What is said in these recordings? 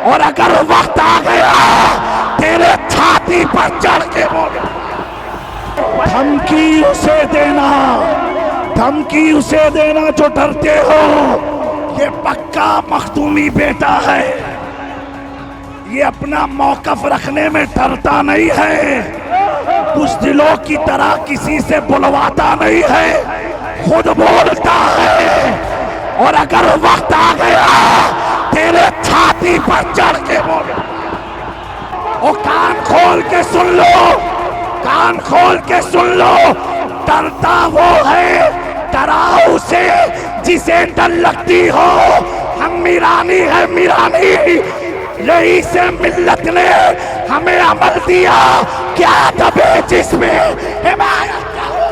और अगर वक्त आ गया तेरे छाती पर चढ़ के बोले, धमकी उसे देना, धमकी उसे देना जो डरते हो। ये पक्का मखदूमी बेटा है, ये अपना मौकफ रखने में डरता नहीं है, बुज़दिलों की तरह किसी से बुलवाता नहीं है, खुद बोलता है। और अगर वक्त आ गया तेरे छाती पर चढ़ के बोले, और कान खोल के सुन लो, कान खोल के सुन लो, डरता वो है, डराओ उसे जिसे डर लगती हो। हम मीरानी है मीरानी, यही से मिल्लत ने हमें अमल दिया, क्या दबे जिसमें हिमायत का हो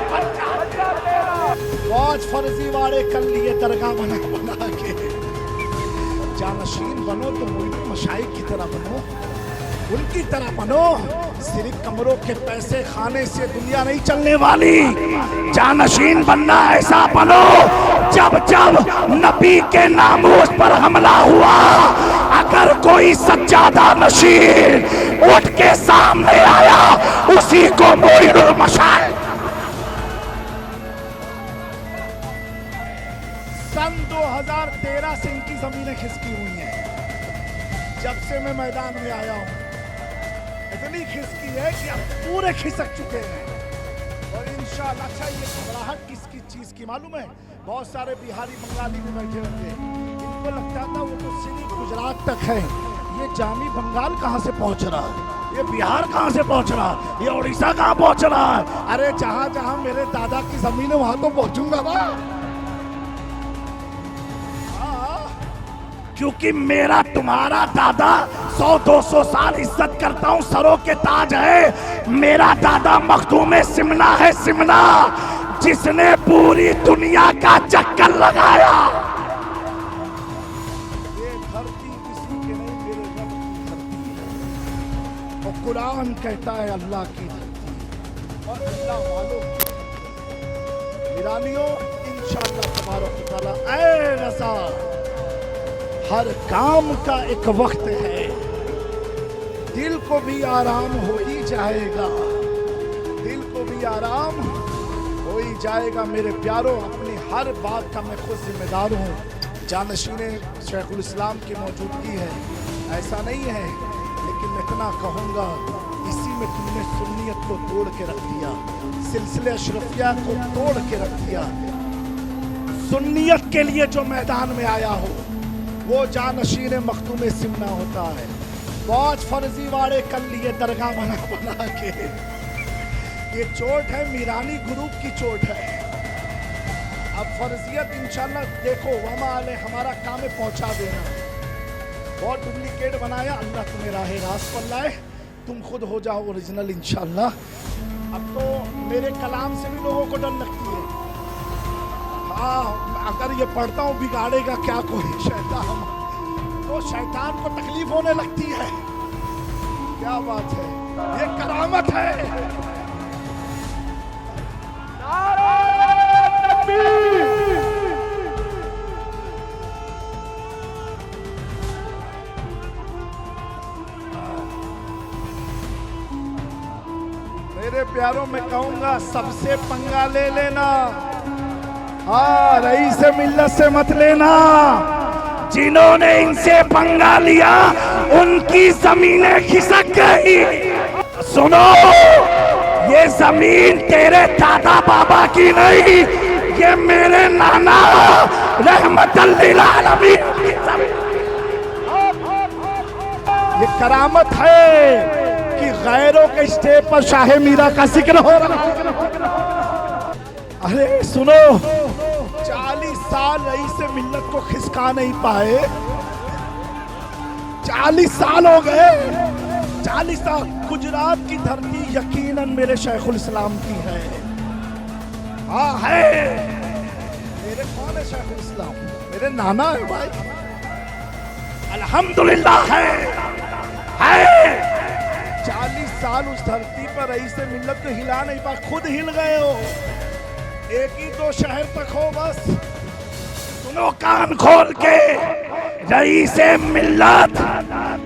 फौज फर्जी वाले कर लिए दरगाह बना के, जानशीन बनो तो मुल्क मशाइख की तरह बनो, उनकी तरह बनो। सिर्फ कमरों के पैसे खाने से दुनिया नहीं चलने वाली, जानशीन बनना ऐसा बनो जब जब नबी के नामूस पर हमला हुआ, अगर कोई सज्जादा नशीन उठ के सामने आया उसी को मोइनुल मशाइख। सन 2013 से इनकी जमीनें खिसकी हुई हैं। जब से मैं मैदान में आया हूं इतनी खिसकी है कि अब पूरे खिसक चुके हैं। और इंशाअल्लाह, अच्छा ये घबराहट किसकी चीज की मालूम है? बहुत सारे बिहारी बंगाली भी बैठे होंगे, इनको लगता था वो तो सिर्फ गुजरात तक है, ये जामी बंगाल कहाँ से पहुंच रहा है, ये बिहार कहाँ से पहुंच रहा है, ये उड़ीसा कहाँ पहुंच रहा है। अरे जहां जहां मेरे दादा की जमीन है वहां तो पहुंचूंगा ना, क्योंकि मेरा तुम्हारा दादा 100-200 साल इज्जत करता हूं, सरों के ताज है। मेरा दादा मखदूम सिमना है, सिमना जिसने पूरी दुनिया का चक्कर लगाया। ये धरती किसी की नहीं, मेरे रब की धरती है। और कुरान कहता है अल्लाह की धरती। और अल्लाह वालों ईरानियों, इंशाअल्लाह तबारक व तआला, ऐ रज़ा, हर काम का एक वक्त है, दिल को भी आराम हो ही जाएगा, दिल को भी आराम हो ही जाएगा। मेरे प्यारों, अपनी हर बात का मैं खुद जिम्मेदार हूँ। जानशीने शेखुल इस्लाम की मौजूदगी है, ऐसा नहीं है, लेकिन इतना कहूँगा, इसी में तुमने सुन्नियत को तोड़ के रख दिया, सिलसिले अशरफिया को तोड़ के रख दिया। सुन्नियत के लिए जो मैदान में आया हो वो जानशीन मखदूम सिमना होता है। बहुत फर्जी वाले कर लिए दरगाह बना के, ये चोट है, मीरानी ग्रुप की चोट है। अब फर्जियत इंशाल्लाह देखो, वमाले हमारा काम है पहुंचा देना। बहुत डुप्लीकेट बनाया, अल्लाह तुम्हें राह रास्त पर लाए, तुम खुद हो जाओ ओरिजिनल इंशाल्लाह। अब तो मेरे कलाम से भी लोगों को डर लगती है। हाँ, अगर ये पढ़ता हूँ बिगाड़ेगा क्या कोई शैतान, तो शैतान को तकलीफ होने लगती है। क्या बात है, ये करामत है। मेरे प्यारों में कहूंगा, सबसे पंगा ले लेना, हाँ, रईस मिल्लत से मत लेना। जिन्होंने इनसे पंगा लिया उनकी जमीनें खिसक गई। सुनो, ये जमीन तेरे दादा बाबा की नहीं, ये मेरे नाना रहमतुल लिल आलमीन की जमीन। ये करामत है कि गैरों के स्टेज पर शाह मीरा का जिक्र हो रहा है। अरे सुनो, 40 साल रईस मिल्लत को खिसका नहीं पाए, 40 साल हो गए, 40 साल। गुजरात की धरती यकीनन मेरे शेखुल इस्लाम की है। हाँ है, मेरे कौन है शेखुल इस्लाम? मेरे नाना है भाई, अल्हम्दुलिल्लाह है। 40 साल उस धरती पर रईस मिल्लत को हिला नहीं पाए, खुद हिल गए हो। एक ही दो शहर तक हो बस। सुनो कान खोल के, रईस मिल्लत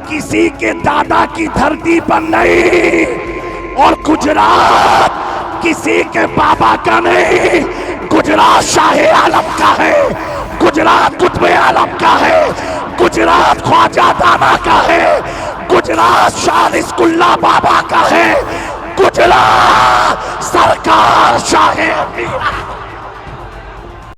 किसी के दादा की धरती पर नहीं, और गुजरात किसी के बाबा का नहीं। गुजरात शाह आलम का है, गुजरात कुतुब आलम का है, गुजरात ख्वाजा दाना का है, गुजरात शाह रिस्कुल्ला बाबा का है, गुजरात सरकार शाह मीरा